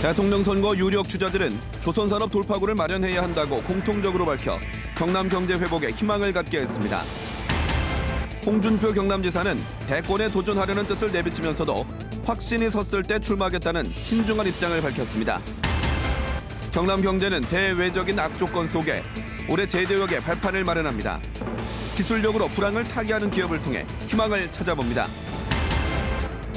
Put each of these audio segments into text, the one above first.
대통령 선거 유력 주자들은 조선산업 돌파구를 마련해야 한다고 공통적으로 밝혀 경남 경제 회복에 희망을 갖게 했습니다. 홍준표 경남지사는 대권에 도전하려는 뜻을 내비치면서도 확신이 섰을 때 출마하겠다는 신중한 입장을 밝혔습니다. 경남 경제는 대외적인 악조건 속에 올해 제도역에 발판을 마련합니다. 기술력으로 불황을 타개하는 기업을 통해 희망을 찾아봅니다.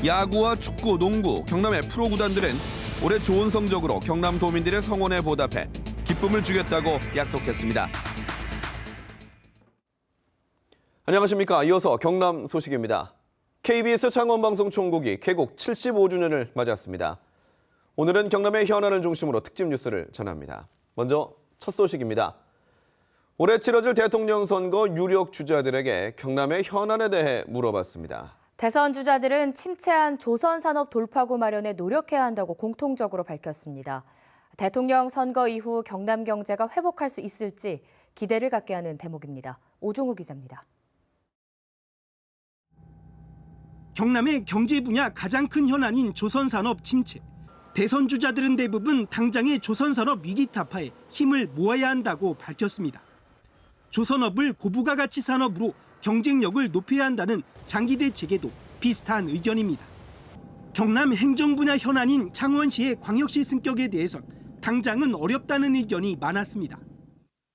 야구와 축구, 농구, 경남의 프로 구단들은 올해 좋은 성적으로 경남 도민들의 성원에 보답해 기쁨을 주겠다고 약속했습니다. 안녕하십니까. 이어서 경남 소식입니다. KBS 창원방송 총국이 개국 75주년을 맞았습니다. 오늘은 경남의 현안을 중심으로 특집 뉴스를 전합니다. 먼저 첫 소식입니다. 올해 치러질 대통령 선거 유력 주자들에게 경남의 현안에 대해 물어봤습니다. 대선 주자들은 침체한 조선산업 돌파구 마련에 노력해야 한다고 공통적으로 밝혔습니다. 대통령 선거 이후 경남 경제가 회복할 수 있을지 기대를 갖게 하는 대목입니다. 오종우 기자입니다. 경남의 경제 분야 가장 큰 현안인 조선산업 침체. 대선 주자들은 대부분 당장의 조선산업 위기 타파에 힘을 모아야 한다고 밝혔습니다. 조선업을 고부가 가치 산업으로 경쟁력을 높여야 한다는 장기 대책에도 비슷한 의견입니다. 경남 행정 분야 현안인 창원시의 광역시 승격에 대해선 당장은 어렵다는 의견이 많았습니다.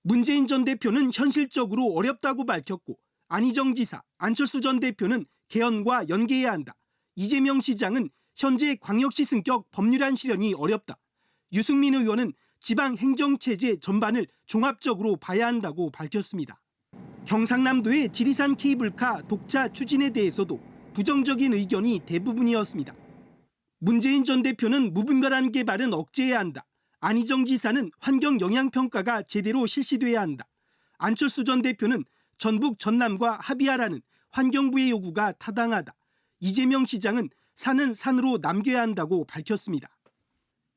문재인 전 대표는 현실적으로 어렵다고 밝혔고 안희정 지사, 안철수 전 대표는 개헌과 연계해야 한다. 이재명 시장은 현재 광역시 승격 법률안 실현이 어렵다. 유승민 의원은 지방 행정체제 전반을 종합적으로 봐야 한다고 밝혔습니다. 경상남도의 지리산 케이블카 독자 추진에 대해서도 부정적인 의견이 대부분이었습니다. 문재인 전 대표는 무분별한 개발은 억제해야 한다. 안희정 지사는 환경 영향평가가 제대로 실시돼야 한다. 안철수 전 대표는 전북 전남과 합의하라는 환경부의 요구가 타당하다. 이재명 시장은 산은 산으로 남겨야 한다고 밝혔습니다.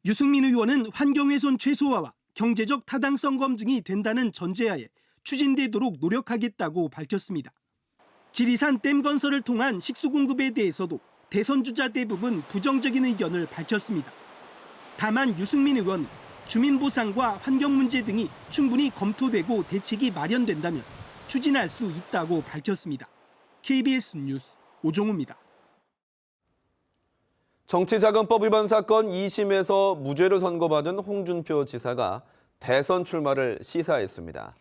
유승민 의원은 환경훼손 최소화와 경제적 타당성 검증이 된다는 전제하에 추진되도록 노력하겠다고 밝혔습니다. 지리산 댐 건설을 통한 식수 공급에 대해서도 대선 주자 대부분 부정적인 의견을 밝혔습니다. 다만 유승민 의원, 주민 보상과 환경 문제 등이 충분히 검토되고 대책이 마련된다면 추진할 수 있다고 밝혔습니다. KBS 뉴스 오종우입니다. 정치자금법 위반 사건 2심에서 무죄를 선고받은 홍준표 지사가 대선 출마를 시사했습니다.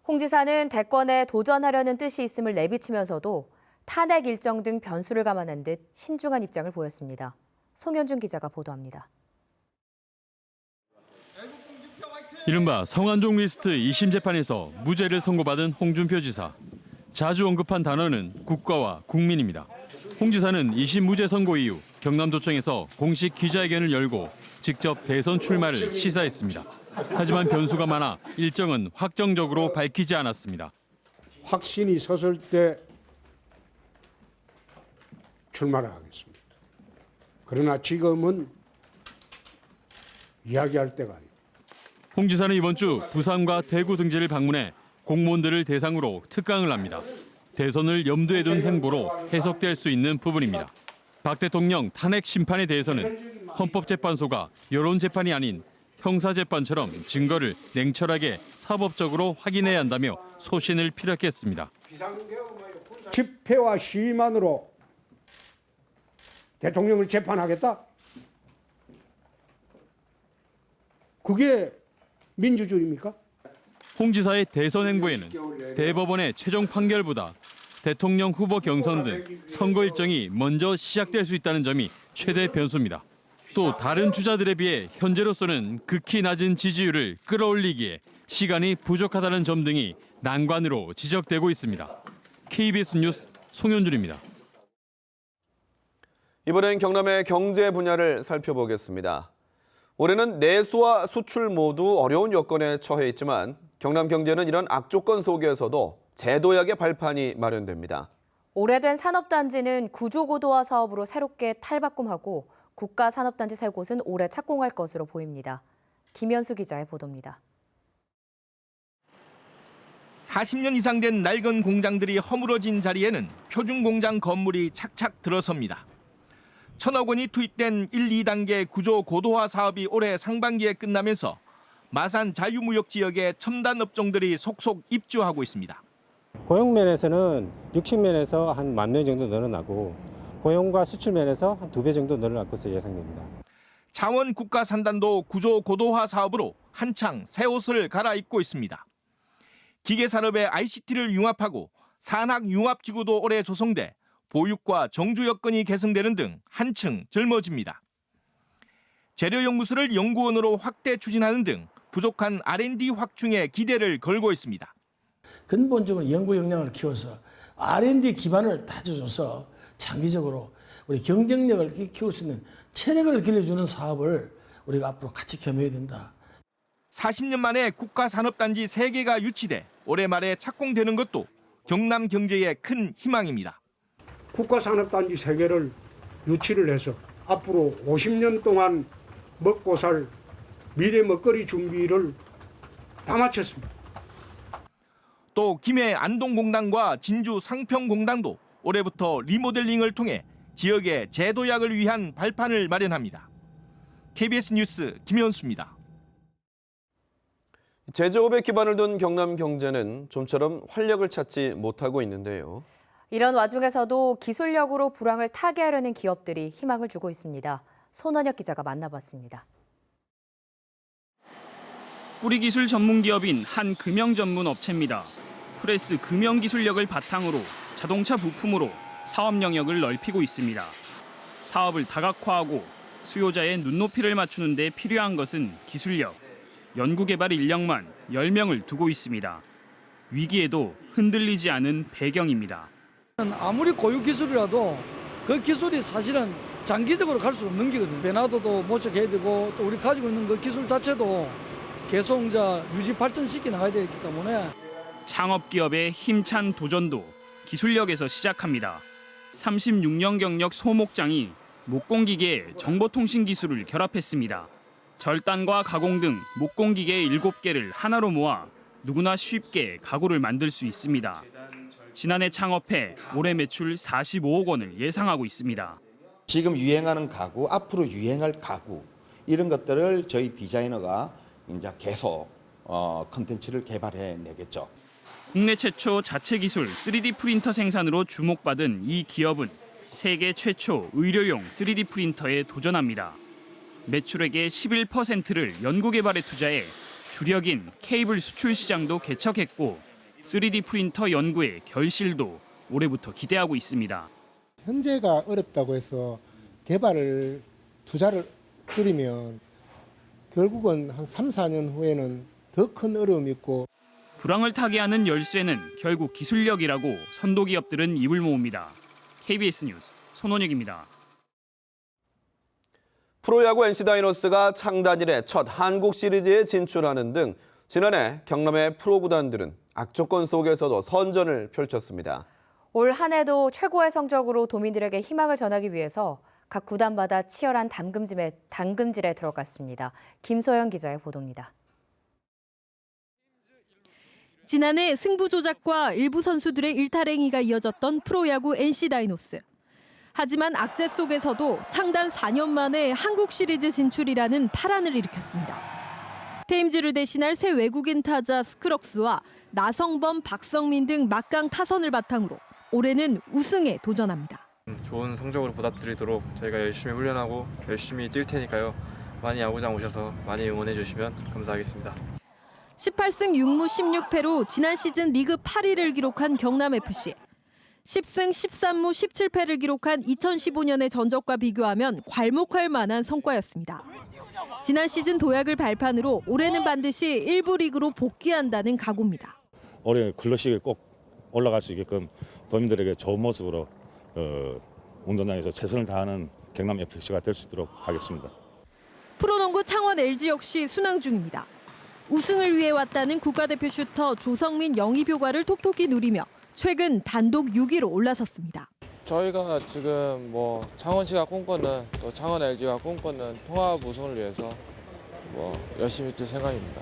홍 지사는 대권에 도전하려는 뜻이 있음을 내비치면서도 탄핵 일정 등 변수를 감안한 듯 신중한 입장을 보였습니다. 송현준 기자가 보도합니다. 이른바 성완종 리스트 2심 재판에서 무죄를 선고받은 홍준표 지사. 자주 언급한 단어는 국가와 국민입니다. 홍 지사는 2심 무죄 선고 이후 경남도청에서 공식 기자회견을 열고 직접 대선 출마를 시사했습니다. 하지만 변수가 많아 일정은 확정적으로 밝히지 않았습니다. 확신이 섰을 때 출마를 하겠습니다. 그러나 지금은 이야기할 때가 아닙니다. 홍 지사는 이번 주 부산과 대구 등지를 방문해 공무원들을 대상으로 특강을 합니다. 대선을 염두에 둔 행보로 해석될 수 있는 부분입니다. 박 대통령 탄핵 심판에 대해서는 헌법재판소가 여론재판이 아닌 형사재판처럼 증거를 냉철하게 사법적으로 확인해야 한다며 소신을 피력했습니다. 집회와 시위만으로 대통령을 재판하겠다? 그게 민주주의입니까? 홍 지사의 대선 행보에는 대법원의 최종 판결보다 대통령 후보 경선 등 선거 일정이 먼저 시작될 수 있다는 점이 최대 변수입니다. 또 다른 주자들에 비해 현재로서는 극히 낮은 지지율을 끌어올리기에 시간이 부족하다는 점 등이 난관으로 지적되고 있습니다. KBS 뉴스 송현준입니다. 이번엔 경남의 경제 분야를 살펴보겠습니다. 올해는 내수와 수출 모두 어려운 여건에 처해 있지만 경남 경제는 이런 악조건 속에서도 제도약의 발판이 마련됩니다. 오래된 산업단지는 구조고도화 사업으로 새롭게 탈바꿈하고 국가산업단지 3곳은 올해 착공할 것으로 보입니다. 김현수 기자의 보도입니다. 40년 이상 된 낡은 공장들이 허물어진 자리에는 표준 공장 건물이 착착 들어섭니다. 천억 원이 투입된 1, 2단계 구조 고도화 사업이 올해 상반기에 끝나면서 마산 자유무역 지역에 첨단 업종들이 속속 입주하고 있습니다. 고용 면에서는 60면에서 한 10,000명 정도 늘어나고 고용과 수출 면에서 한 2배 정도 늘어날 것으로 예상됩니다. 창원 국가산단도 구조 고도화 사업으로 한창 새 옷을 갈아입고 있습니다. 기계산업의 ICT를 융합하고 산학융합지구도 올해 조성돼 보육과 정주 여건이 개선되는 등 한층 젊어집니다. 재료연구소를 연구원으로 확대 추진하는 등 부족한 R&D 확충에 기대를 걸고 있습니다. 근본적으로 연구 역량을 키워서 R&D 기반을 다져줘서 장기적으로 우리 경쟁력을 키울 수 있는 체력을 길러주는 사업을 우리가 앞으로 같이 겸해야 된다. 40년 만에 국가산업단지 3개가 유치돼 올해 말에 착공되는 것도 경남 경제의 큰 희망입니다. 국가산업단지 3개를 유치를 해서 앞으로 50년 동안 먹고 살 미래 먹거리 준비를 다 마쳤습니다. 또 김해 안동공단과 진주 상평공단도 올해부터 리모델링을 통해 지역의 재도약을 위한 발판을 마련합니다. KBS 뉴스 김현수입니다. 제조업에 기반을 둔 경남 경제는 좀처럼 활력을 찾지 못하고 있는데요. 이런 와중에서도 기술력으로 불황을 타개하려는 기업들이 희망을 주고 있습니다. 손원혁 기자가 만나봤습니다. 뿌리기술 전문기업인 한 금형 전문 업체입니다. 프레스 금형 기술력을 바탕으로 자동차 부품으로 사업 영역을 넓히고 있습니다. 사업을 다각화하고 수요자의 눈높이를 맞추는 데 필요한 것은 기술력. 연구개발 인력만 10명을 두고 있습니다. 위기에도 흔들리지 않은 배경입니다. 아무리 고유 기술이라도 그 기술이 사실은 장기적으로 갈 수 없는 기거든요. 배나도도 모색해야 되고 또 우리 가지고 있는 그 기술 자체도 계속 유지 발전시켜 나가야 되기 때문에 창업기업의 힘찬 도전도 기술력에서 시작합니다. 36년 경력 소목장이 목공기계에 정보통신 기술을 결합했습니다. 절단과 가공 등 목공기계 7개를 하나로 모아 누구나 쉽게 가구를 만들 수 있습니다. 지난해 창업해 올해 매출 45억 원을 예상하고 있습니다. 지금 유행하는 가구, 앞으로 유행할 가구 이런 것들을 저희 디자이너가 이제 계속 컨텐츠를 개발해 내겠죠. 국내 최초 자체 기술 3D 프린터 생산으로 주목받은 이 기업은 세계 최초 의료용 3D 프린터에 도전합니다. 매출액의 11%를 연구 개발에 투자해 주력인 케이블 수출 시장도 개척했고 3D 프린터 연구의 결실도 올해부터 기대하고 있습니다. 현재가 어렵다고 해서 개발을 투자를 줄이면 결국은 한 3, 4년 후에는 더 큰 어려움이 있고 불황을 타개하는 열쇠는 결국 기술력이라고 선도기업들은 입을 모읍니다. KBS 뉴스 손원혁입니다. 프로야구 NC 다이노스가 창단 이래 첫 한국 시리즈에 진출하는 등 지난해 경남의 프로 구단들은 악조건 속에서도 선전을 펼쳤습니다. 올 한 해도 최고의 성적으로 도민들에게 희망을 전하기 위해서 각 구단마다 치열한 담금질에 들어갔습니다. 김소영 기자의 보도입니다. 지난해 승부 조작과 일부 선수들의 일탈행위가 이어졌던 프로야구 NC 다이노스. 하지만 악재 속에서도 창단 4년 만에 한국 시리즈 진출이라는 파란을 일으켰습니다. 테임즈를 대신할 새 외국인 타자 스크럭스와 나성범, 박성민 등 막강 타선을 바탕으로 올해는 우승에 도전합니다. 좋은 성적으로 보답드리도록 저희가 열심히 훈련하고 열심히 뛸 테니까요. 많이 야구장 오셔서 많이 응원해 주시면 감사하겠습니다. 18승 6무 16패로 지난 시즌 리그 8위를 기록한 경남FC. 10승 13무 17패를 기록한 2015년의 전적과 비교하면 괄목할 만한 성과였습니다. 지난 시즌 도약을 발판으로 올해는 반드시 1부 리그로 복귀한다는 각오입니다. 올해 클래식에 꼭 올라갈 수 있게끔 도민들에게 좋은 모습으로 운동장에서 최선을 다하는 경남FC가 될 수 있도록 하겠습니다. 프로농구 창원 LG 역시 순항 중입니다. 우승을 위해 왔다는 국가대표 슈터 조성민 영입 효과를 톡톡히 누리며 최근 단독 6위로 올라섰습니다. 저희가 지금 창원시가 꿈꾸는 또 창원 LG가 꿈꾸는 통합 우승을 위해서 열심히 뛸 생각입니다.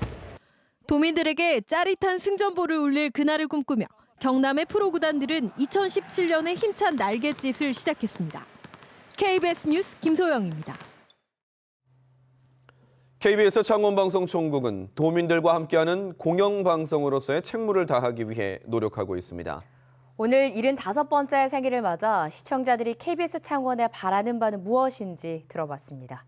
도민들에게 짜릿한 승전보를 울릴 그날을 꿈꾸며 경남의 프로 구단들은 2017년에 힘찬 날갯짓을 시작했습니다. KBS 뉴스 김소영입니다. KBS 창원방송총국은 도민들과 함께하는 공영방송으로서의 책무를 다하기 위해 노력하고 있습니다. 오늘 75번째 생일을 맞아 시청자들이 KBS 창원에 바라는 바는 무엇인지 들어봤습니다.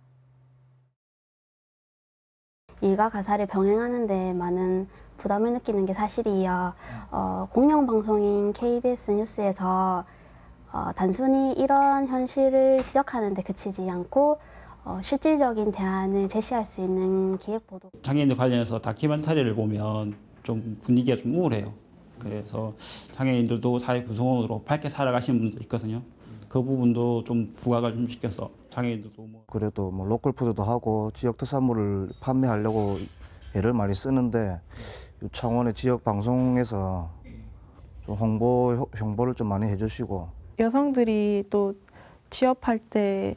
일과 가사를 병행하는 데 많은 부담을 느끼는 게 사실이요. 공영방송인 KBS 뉴스에서 단순히 이런 현실을 지적하는 데 그치지 않고 실질적인 대안을 제시할 수 있는 기획보도. 장애인들 관련해서 다큐멘터리를 보면 좀 분위기가 좀 우울해요. 그래서 장애인들도 사회 구성원으로 밝게 살아가시는 분들 있거든요. 그 부분도 좀 부각을 좀 시켜서 장애인들도 그래도 로컬푸드도 하고 지역 특산물을 판매하려고 애를 많이 쓰는데 창원의 지역 방송에서 좀 홍보를 좀 많이 해주시고 여성들이 또 취업할 때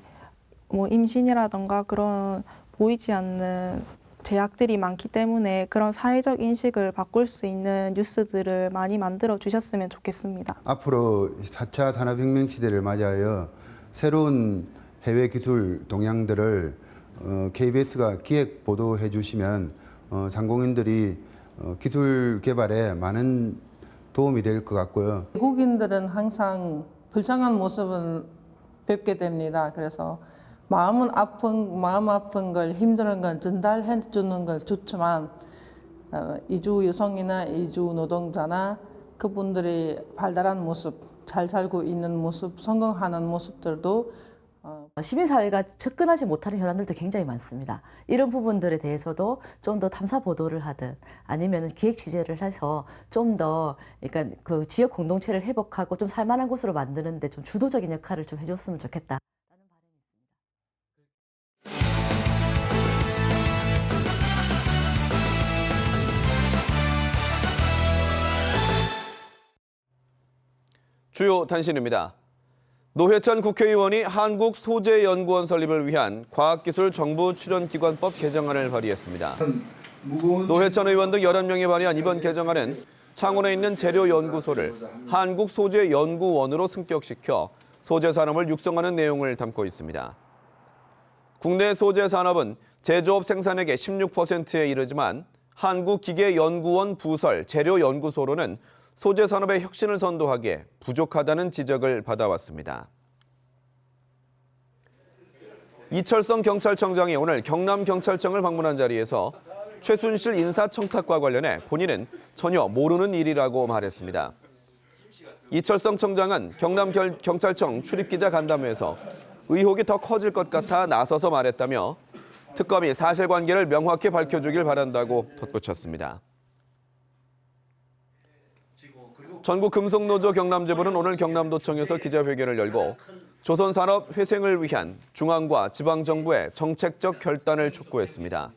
임신이라던가 그런 보이지 않는 제약들이 많기 때문에 그런 사회적 인식을 바꿀 수 있는 뉴스들을 많이 만들어 주셨으면 좋겠습니다. 앞으로 4차 산업혁명 시대를 맞이하여 새로운 해외 기술 동향들을 KBS가 기획 보도해 주시면 상공인들이 기술 개발에 많은 도움이 될 것 같고요. 외국인들은 항상 불쌍한 모습은 뵙게 됩니다. 그래서 마음 아픈 걸 힘든 걸 전달해 주는 걸 좋지만 이주 여성이나 이주 노동자나 그분들이 발달한 모습, 잘 살고 있는 모습, 성공하는 모습들도 시민사회가 접근하지 못하는 현안들도 굉장히 많습니다. 이런 부분들에 대해서도 좀 더 탐사 보도를 하든 아니면 기획 취재를 해서 좀 더 그러니까 그 지역 공동체를 회복하고 좀 살만한 곳으로 만드는데 좀 주도적인 역할을 좀 해줬으면 좋겠다. 주요 단신입니다. 노회찬 국회의원이 한국소재연구원 설립을 위한 과학기술정부출연기관법 개정안을 발의했습니다. 노회찬 의원 등 11명이 발의한 이번 개정안은 창원에 있는 재료연구소를 한국소재연구원으로 승격시켜 소재산업을 육성하는 내용을 담고 있습니다. 국내 소재산업은 제조업 생산액의 16%에 이르지만 한국기계연구원 부설 재료연구소로는 소재산업의 혁신을 선도하기에 부족하다는 지적을 받아왔습니다. 이철성 경찰청장이 오늘 경남경찰청을 방문한 자리에서 최순실 인사청탁과 관련해 본인은 전혀 모르는 일이라고 말했습니다. 이철성 청장은 경남경찰청 출입기자 간담회에서 의혹이 더 커질 것 같아 나서서 말했다며 특검이 사실관계를 명확히 밝혀주길 바란다고 덧붙였습니다. 전국금속노조 경남지부는 오늘 경남도청에서 기자회견을 열고 조선산업 회생을 위한 중앙과 지방정부의 정책적 결단을 촉구했습니다.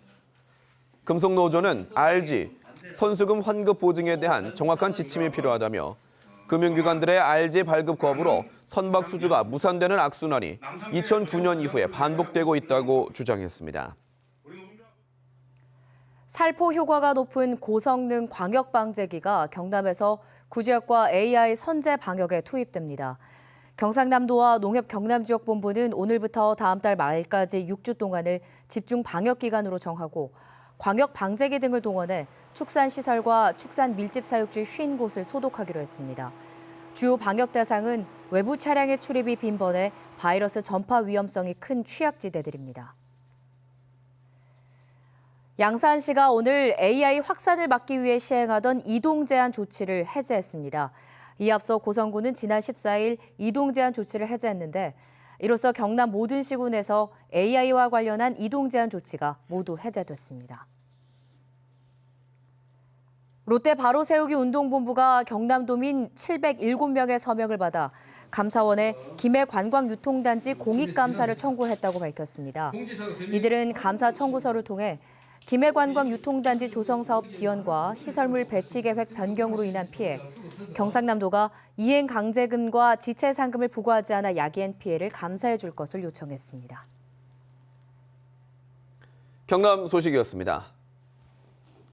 금속노조는 RG, 선수금 환급 보증에 대한 정확한 지침이 필요하다며 금융기관들의 RG 발급 거부로 선박 수주가 무산되는 악순환이 2009년 이후에 반복되고 있다고 주장했습니다. 살포 효과가 높은 고성능 광역방제기가 경남에서 구지역과 AI 선제 방역에 투입됩니다. 경상남도와 농협경남지역본부는 오늘부터 다음 달 말까지 6주 동안을 집중 방역기간으로 정하고 광역방제기 등을 동원해 축산시설과 축산 밀집 사육지 50곳을 소독하기로 했습니다. 주요 방역 대상은 외부 차량의 출입이 빈번해 바이러스 전파 위험성이 큰 취약지대들입니다. 양산시가 오늘 AI 확산을 막기 위해 시행하던 이동 제한 조치를 해제했습니다. 이에 앞서 고성군은 지난 14일 이동 제한 조치를 해제했는데 이로써 경남 모든 시군에서 AI와 관련한 이동 제한 조치가 모두 해제됐습니다. 롯데 바로 세우기 운동본부가 경남도민 707명의 서명을 받아 감사원에 김해 관광유통단지 공익감사를 청구했다고 밝혔습니다. 이들은 감사 청구서를 통해 김해 관광유통단지 조성사업 지연과 시설물 배치 계획 변경으로 인한 피해, 경상남도가 이행 강제금과 지체상금을 부과하지 않아 야기한 피해를 감사해 줄 것을 요청했습니다. 경남 소식이었습니다.